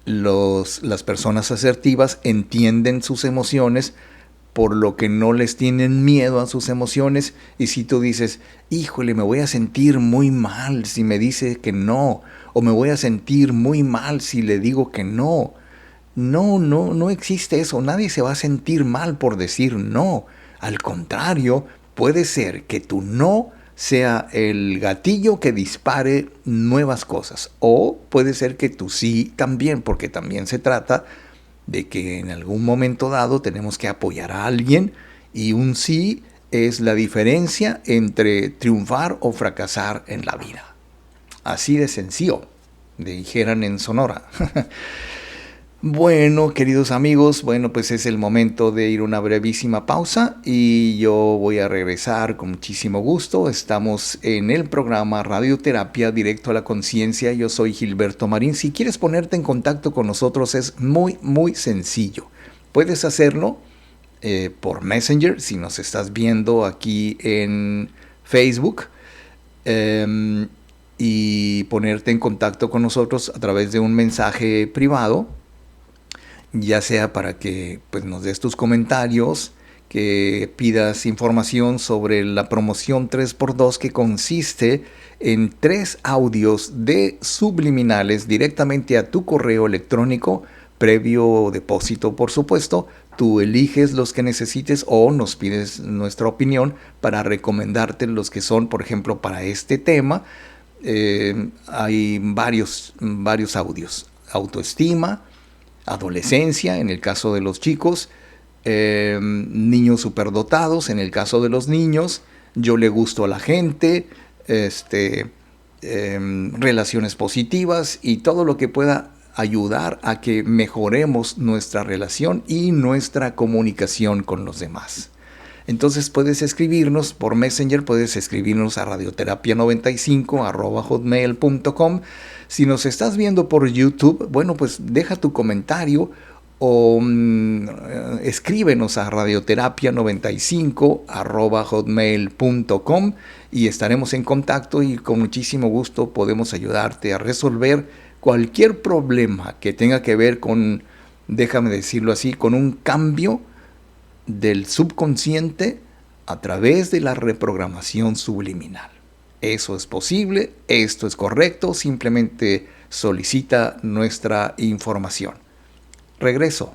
las personas asertivas entienden sus emociones, por lo que no les tienen miedo a sus emociones. Y si tú dices, híjole, me voy a sentir muy mal si me dice que no, o me voy a sentir muy mal si le digo que no. No existe eso. Nadie se va a sentir mal por decir no. Al contrario, puede ser que tu no sea el gatillo que dispare nuevas cosas. O puede ser que tu sí también, porque también se trata de que en algún momento dado tenemos que apoyar a alguien, y un sí es la diferencia entre triunfar o fracasar en la vida. Así de sencillo, dijeran en Sonora. Bueno, queridos amigos, pues es el momento de ir a una brevísima pausa y yo voy a regresar con muchísimo gusto. Estamos en el programa Radioterapia Directo a la Conciencia. Yo soy Gilberto Marín. Si quieres ponerte en contacto con nosotros es muy sencillo. Puedes hacerlo por Messenger si nos estás viendo aquí en Facebook, y ponerte en contacto con nosotros a través de un mensaje privado, ya sea para que pues, nos des tus comentarios, que pidas información sobre la promoción 3x2, que consiste en 3 audios de subliminales directamente a tu correo electrónico, previo depósito, por supuesto. Tú eliges los que necesites o nos pides nuestra opinión para recomendarte los que son, por ejemplo, para este tema. Hay varios audios. Autoestima, adolescencia, en el caso de los chicos, niños superdotados, en el caso de los niños, yo le gusto a la gente, relaciones positivas y todo lo que pueda ayudar a que mejoremos nuestra relación y nuestra comunicación con los demás. Entonces puedes escribirnos por Messenger, puedes escribirnos a radioterapia95@hotmail.com. Si nos estás viendo por YouTube, pues deja tu comentario o escríbenos a radioterapia95@hotmail.com y estaremos en contacto y con muchísimo gusto podemos ayudarte a resolver cualquier problema que tenga que ver con, déjame decirlo así, con un cambio del subconsciente a través de la reprogramación subliminal. Eso es posible, esto es correcto, simplemente solicita nuestra información. Regreso.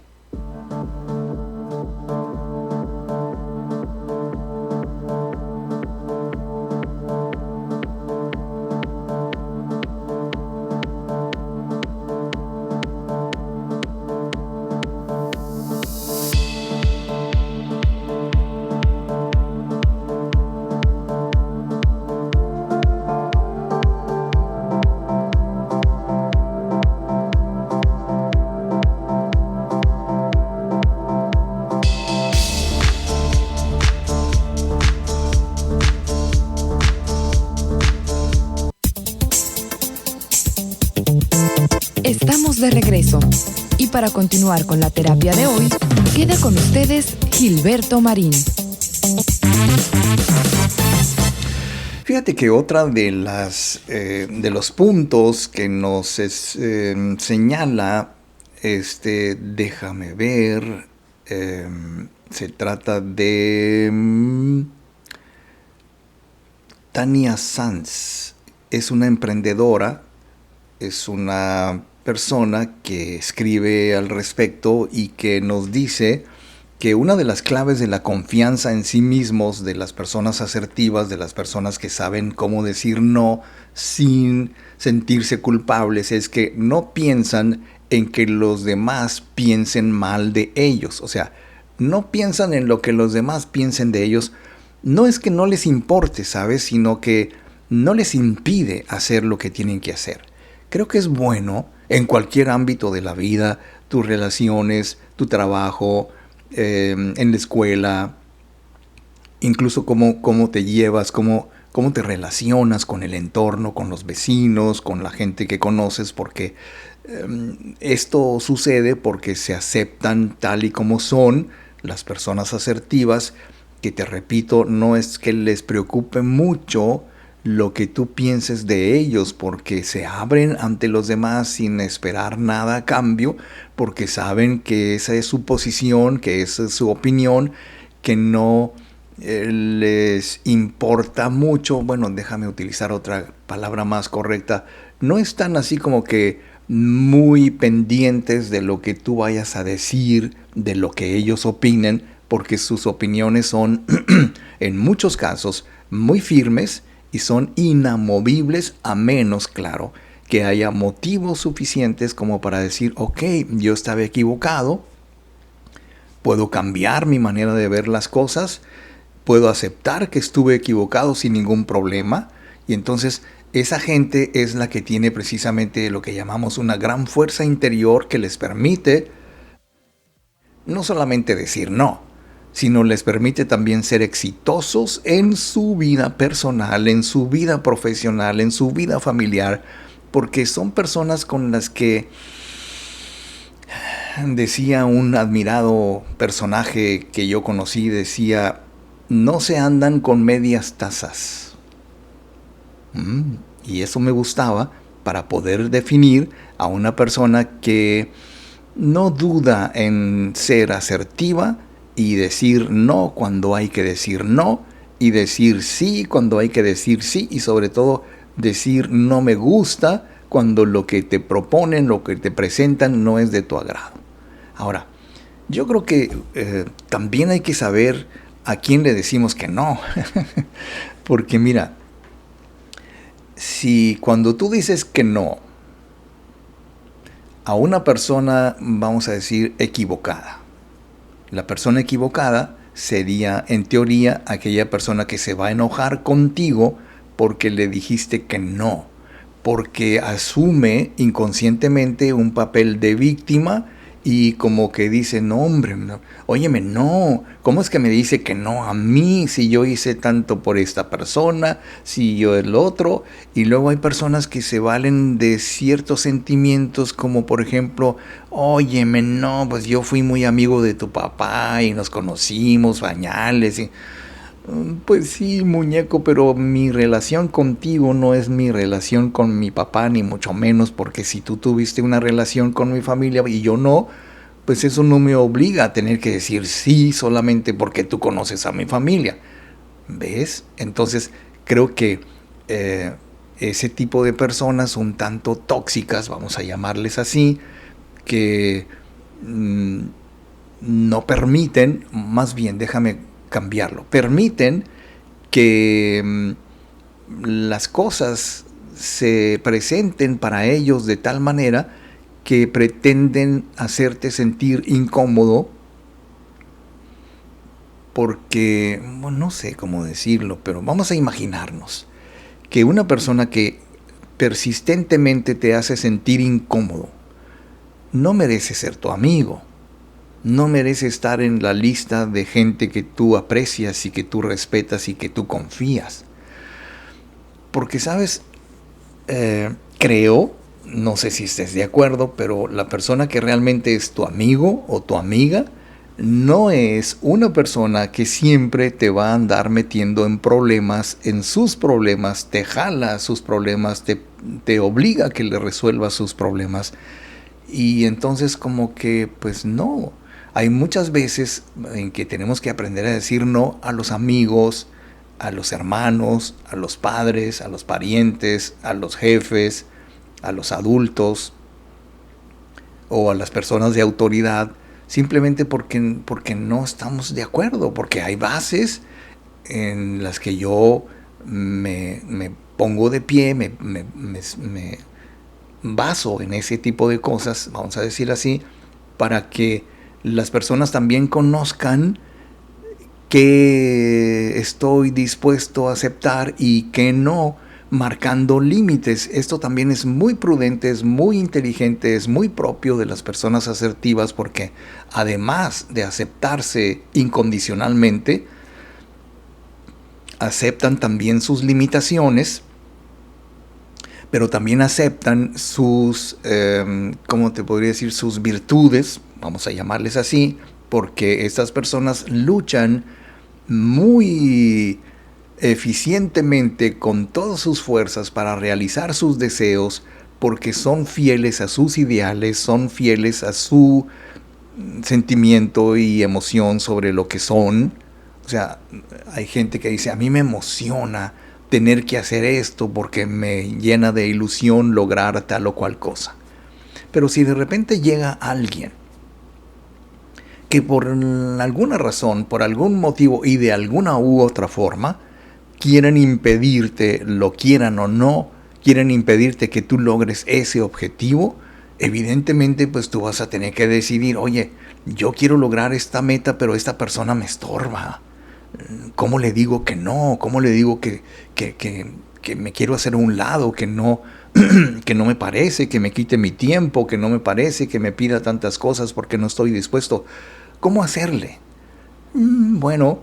Estamos de regreso. Y para continuar con la terapia de hoy, queda con ustedes Gilberto Marín. Fíjate que otra de los puntos que nos señala, déjame ver, Se trata de Tania Sanz. Es una emprendedora, es una persona que escribe al respecto y que nos dice que una de las claves de la confianza en sí mismos, de las personas asertivas, de las personas que saben cómo decir no sin sentirse culpables, es que no piensan en que los demás piensen mal de ellos. O sea, no piensan en lo que los demás piensen de ellos. No es que no les importe, ¿sabes? Sino que no les impide hacer lo que tienen que hacer. Creo que es bueno en cualquier ámbito de la vida, tus relaciones, tu trabajo, en la escuela, incluso cómo te llevas, cómo te relacionas con el entorno, con los vecinos, con la gente que conoces, porque esto sucede porque se aceptan tal y como son las personas asertivas, que te repito, no es que les preocupe mucho lo que tú pienses de ellos, porque se abren ante los demás sin esperar nada a cambio, porque saben que esa es su posición, que esa es su opinión, que no les importa mucho. Bueno, déjame utilizar otra palabra más correcta. No están así como que muy pendientes de lo que tú vayas a decir, de lo que ellos opinen, porque sus opiniones son, en muchos casos, muy firmes y son inamovibles, a menos, claro, que haya motivos suficientes como para decir, ok, yo estaba equivocado, puedo cambiar mi manera de ver las cosas, puedo aceptar que estuve equivocado sin ningún problema, y entonces esa gente es la que tiene precisamente lo que llamamos una gran fuerza interior que les permite no solamente decir no, sino les permite también ser exitosos en su vida personal, en su vida profesional, en su vida familiar, porque son personas con las que, decía un admirado personaje que yo conocí, decía, no se andan con medias tazas. Y eso me gustaba para poder definir a una persona que no duda en ser asertiva y decir no cuando hay que decir no, y decir sí cuando hay que decir sí, y sobre todo decir no me gusta cuando lo que te proponen, lo que te presentan no es de tu agrado. Ahora, yo creo que también hay que saber a quién le decimos que no. Porque mira, si cuando tú dices que no a una persona, vamos a decir, equivocada, la persona equivocada sería, en teoría, aquella persona que se va a enojar contigo porque le dijiste que no, porque asume inconscientemente un papel de víctima y como que dice, no hombre, no, óyeme, no, ¿cómo es que me dice que no a mí si yo hice tanto por esta persona, si yo el otro? Y luego hay personas que se valen de ciertos sentimientos como por ejemplo, óyeme, no, pues yo fui muy amigo de tu papá y nos conocimos, bañales y... Pues sí, muñeco, pero mi relación contigo no es mi relación con mi papá, ni mucho menos, porque si tú tuviste una relación con mi familia y yo no, pues eso no me obliga a tener que decir sí solamente porque tú conoces a mi familia. ¿Ves? Entonces, creo que ese tipo de personas un tanto tóxicas, vamos a llamarles así, que no permiten, más bien, déjame cambiarlo, permiten que las cosas se presenten para ellos de tal manera que pretenden hacerte sentir incómodo porque, bueno, no sé cómo decirlo, pero vamos a imaginarnos que una persona que persistentemente te hace sentir incómodo no merece ser tu amigo. No merece estar en la lista de gente que tú aprecias y que tú respetas y que tú confías. Porque, ¿sabes? Creo, no sé si estés de acuerdo, pero la persona que realmente es tu amigo o tu amiga no es una persona que siempre te va a andar metiendo en problemas, en sus problemas, te jala a sus problemas, te obliga a que le resuelvas sus problemas. Y entonces como que, pues no. Hay muchas veces en que tenemos que aprender a decir no a los amigos, a los hermanos, a los padres, a los parientes, a los jefes, a los adultos o a las personas de autoridad, simplemente porque no estamos de acuerdo, porque hay bases en las que yo me pongo de pie, me baso en ese tipo de cosas, vamos a decir así, para que las personas también conozcan qué estoy dispuesto a aceptar y qué no, marcando límites. Esto también es muy prudente, es muy inteligente, es muy propio de las personas asertivas, porque además de aceptarse incondicionalmente, aceptan también sus limitaciones, pero también aceptan sus, ¿cómo te podría decir? Sus virtudes, vamos a llamarles así, porque estas personas luchan muy eficientemente con todas sus fuerzas para realizar sus deseos, porque son fieles a sus ideales, son fieles a su sentimiento y emoción sobre lo que son. O sea, hay gente que dice, a mí me emociona tener que hacer esto porque me llena de ilusión lograr tal o cual cosa. Pero si de repente llega alguien que por alguna razón, por algún motivo y de alguna u otra forma, quieren impedirte, lo quieran o no, quieren impedirte que tú logres ese objetivo, evidentemente pues tú vas a tener que decidir, oye, yo quiero lograr esta meta, pero esta persona me estorba. ¿Cómo le digo que no? ¿Cómo le digo que me quiero hacer a un lado, que no me parece, que me quite mi tiempo, que no me parece, que me pida tantas cosas porque no estoy dispuesto? ¿Cómo hacerle? Bueno,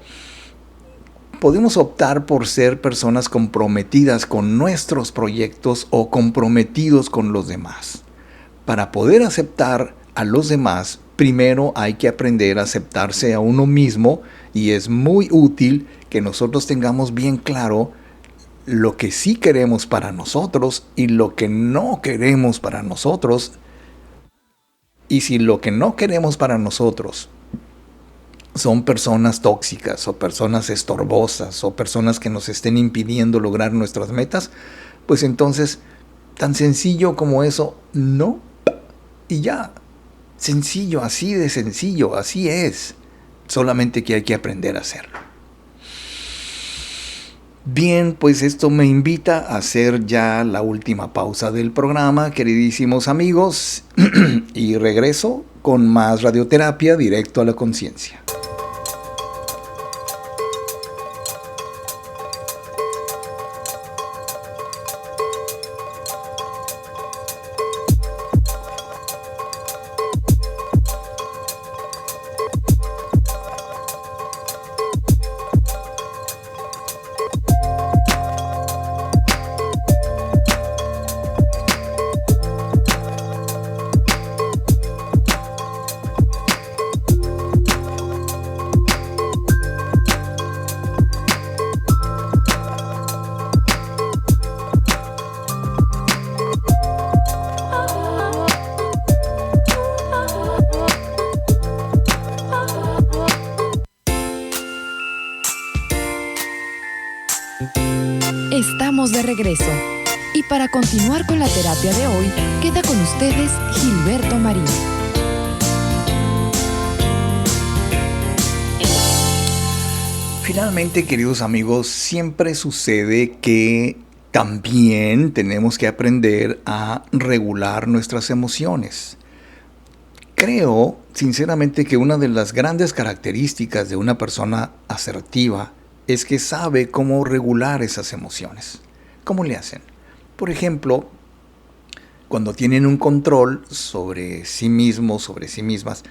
podemos optar por ser personas comprometidas con nuestros proyectos o comprometidos con los demás. Para poder aceptar a los demás, primero hay que aprender a aceptarse a uno mismo, y es muy útil que nosotros tengamos bien claro lo que sí queremos para nosotros y lo que no queremos para nosotros. Y si lo que no queremos para nosotros son personas tóxicas o personas estorbosas o personas que nos estén impidiendo lograr nuestras metas, pues entonces, tan sencillo como eso, no, y ya. Sencillo, así de sencillo, así es. Solamente que hay que aprender a hacerlo. Bien, pues esto me invita a hacer ya la última pausa del programa, queridísimos amigos, y regreso con más radioterapia directo a la conciencia. Estamos de regreso. Y para continuar con la terapia de hoy, queda con ustedes Gilberto Marín. Finalmente, queridos amigos, siempre sucede que también tenemos que aprender a regular nuestras emociones. Creo, sinceramente, que una de las grandes características de una persona asertiva es que sabe cómo regular esas emociones. ¿Cómo le hacen? Por ejemplo, cuando tienen un control sobre sí mismos, sobre sí mismas,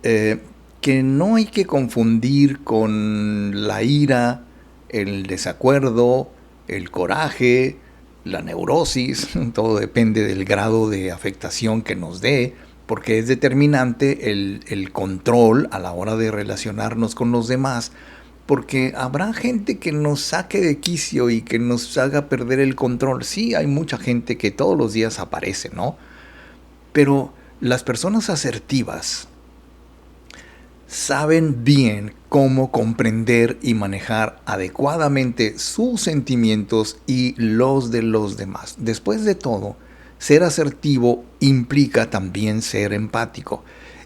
que no hay que confundir con la ira, el desacuerdo, el coraje, la neurosis. Todo depende del grado de afectación que nos dé, porque es determinante el control a la hora de relacionarnos con los demás, porque habrá gente que nos saque de quicio y que nos haga perder el control. Sí, hay mucha gente que todos los días aparece, ¿no? Pero las personas asertivas saben bien cómo comprender y manejar adecuadamente sus sentimientos y los de los demás. Después de todo, ser asertivo implica también ser empático.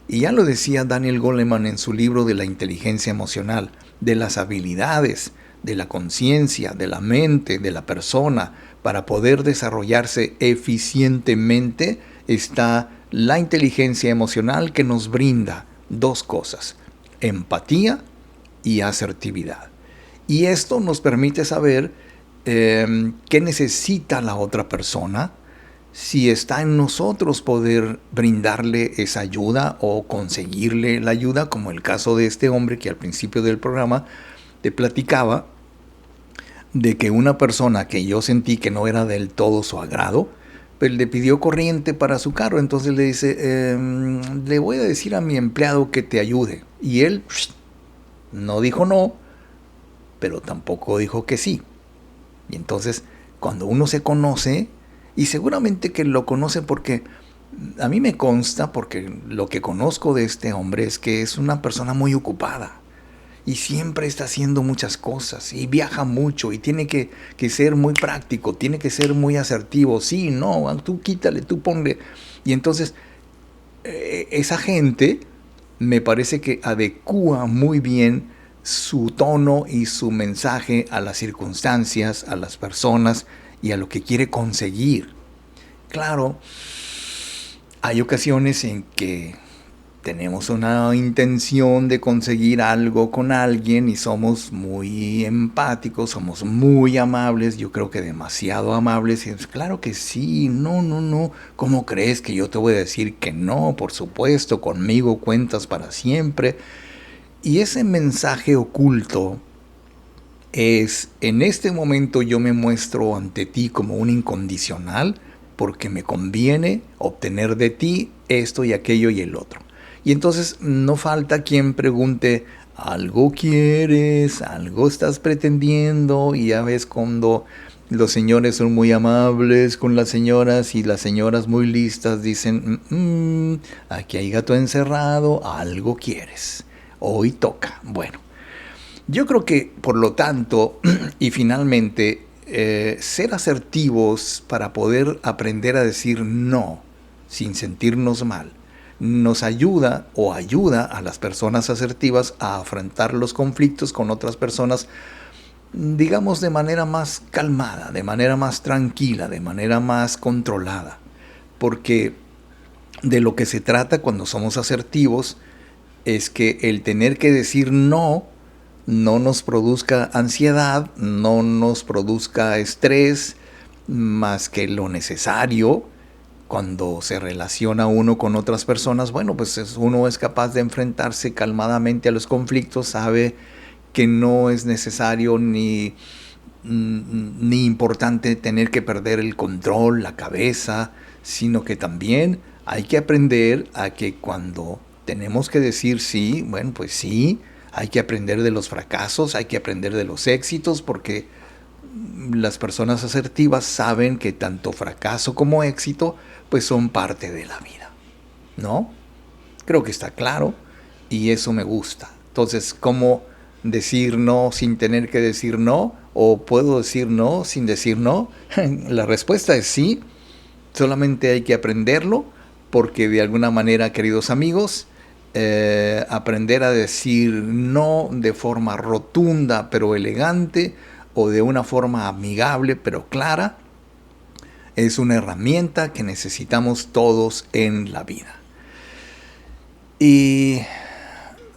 Y ya lo decía Daniel Goleman en su libro de la inteligencia emocional, de las habilidades, de la conciencia, de la mente, de la persona, para poder desarrollarse eficientemente, está la inteligencia emocional que nos brinda dos cosas: empatía y asertividad. Y esto nos permite saber qué necesita la otra persona, si está en nosotros poder brindarle esa ayuda o conseguirle la ayuda, como el caso de este hombre que al principio del programa te platicaba, de que una persona que yo sentí que no era del todo su agrado, pues le pidió corriente para su carro. Entonces le dice, le voy a decir a mi empleado que te ayude. Y él no dijo no, pero tampoco dijo que sí. Y entonces, cuando uno se conoce, y seguramente que lo conoce porque a mí me consta, porque lo que conozco de este hombre es que es una persona muy ocupada. Y siempre está haciendo muchas cosas y viaja mucho y tiene que ser muy práctico, tiene que ser muy asertivo. Sí, no, tú quítale, tú ponle. Y entonces esa gente me parece que adecúa muy bien su tono y su mensaje a las circunstancias, a las personas y a lo que quiere conseguir. Claro, hay ocasiones en que tenemos una intención de conseguir algo con alguien y somos muy empáticos, somos muy amables, yo creo que demasiado amables. Y es, claro que sí, no, ¿cómo crees que yo te voy a decir que no? Por supuesto, conmigo cuentas para siempre. Y ese mensaje oculto es: en este momento yo me muestro ante ti como un incondicional porque me conviene obtener de ti esto y aquello y el otro. Y entonces no falta quien pregunte, ¿algo quieres? ¿Algo estás pretendiendo? Y ya ves cuando los señores son muy amables con las señoras y las señoras muy listas dicen, aquí hay gato encerrado, algo quieres. Hoy toca. Bueno, yo creo que por lo tanto, y finalmente, ser asertivos para poder aprender a decir no sin sentirnos mal, nos ayuda o ayuda a las personas asertivas a afrontar los conflictos con otras personas, digamos, de manera más calmada, de manera más tranquila, de manera más controlada. Porque de lo que se trata cuando somos asertivos es que el tener que decir no nos produzca ansiedad, no nos produzca estrés, más que lo necesario. Cuando se relaciona uno con otras personas, bueno, pues uno es capaz de enfrentarse calmadamente a los conflictos, sabe que no es necesario ni importante tener que perder el control, la cabeza, sino que también hay que aprender a que cuando tenemos que decir sí, bueno, pues sí, hay que aprender de los fracasos, hay que aprender de los éxitos, porque las personas asertivas saben que tanto fracaso como éxito pues son parte de la vida, ¿no? Creo que está claro y eso me gusta. Entonces, ¿cómo decir no sin tener que decir no? ¿O puedo decir no sin decir no? La respuesta es sí, solamente hay que aprenderlo, porque de alguna manera, queridos amigos, aprender a decir no de forma rotunda pero elegante, o de una forma amigable pero clara, es una herramienta que necesitamos todos en la vida. Y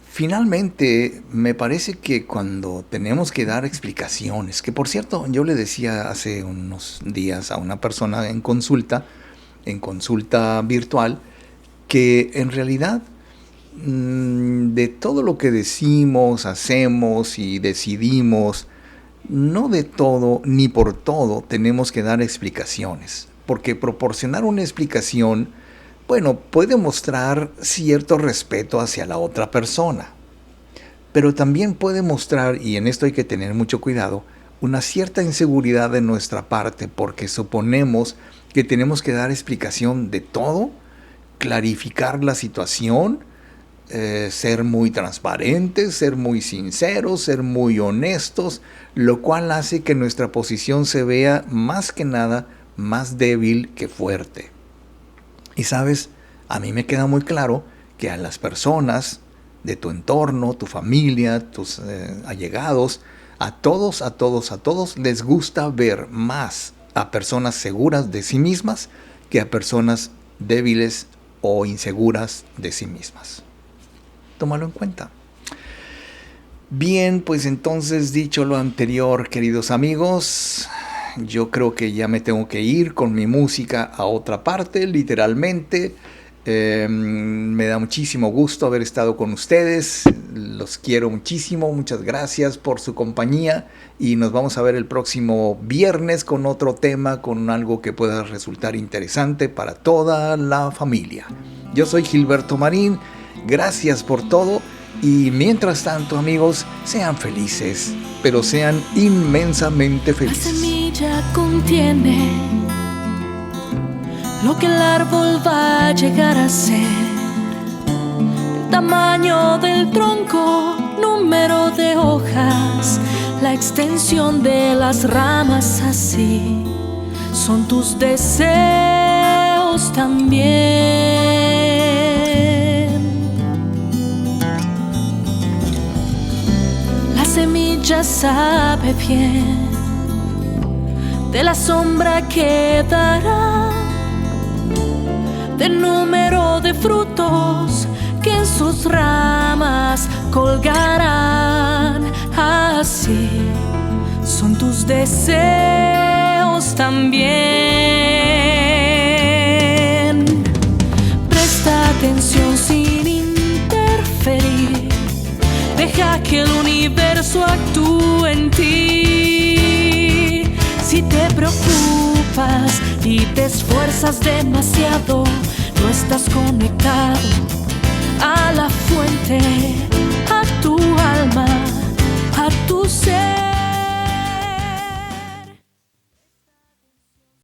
finalmente, me parece que cuando tenemos que dar explicaciones, que por cierto, yo le decía hace unos días a una persona en consulta virtual, que en realidad de todo lo que decimos, hacemos y decidimos, no de todo ni por todo tenemos que dar explicaciones, porque proporcionar una explicación, bueno, puede mostrar cierto respeto hacia la otra persona, pero también puede mostrar, y en esto hay que tener mucho cuidado, una cierta inseguridad de nuestra parte, porque suponemos que tenemos que dar explicación de todo, clarificar la situación, ser muy transparentes, ser muy sinceros, ser muy honestos, lo cual hace que nuestra posición se vea más que nada más débil que fuerte. Y sabes, a mí me queda muy claro que a las personas de tu entorno, tu familia, tus allegados, a todos les gusta ver más a personas seguras de sí mismas que a personas débiles o inseguras de sí mismas. Tómalo en cuenta. Bien, pues entonces, dicho lo anterior, queridos amigos, yo creo que ya me tengo que ir con mi música a otra parte, literalmente. Me da muchísimo gusto haber estado con ustedes. Los quiero muchísimo. Muchas gracias por su compañía. Y nos vamos a ver el próximo viernes con otro tema, con algo que pueda resultar interesante para toda la familia. Yo soy Gilberto Marín. Gracias por todo. Y mientras tanto, amigos, sean felices, pero sean inmensamente felices. La semilla contiene lo que el árbol va a llegar a ser, el tamaño del tronco, número de hojas, la extensión de las ramas, así son tus deseos también. La semilla sabe bien de la sombra que dará, del número de frutos que en sus ramas colgarán. Así son tus deseos también. Presta atención sin interferir, deja que el universo actúe en ti. Si te preocupas y te esfuerzas demasiado, no estás conectado a la fuente,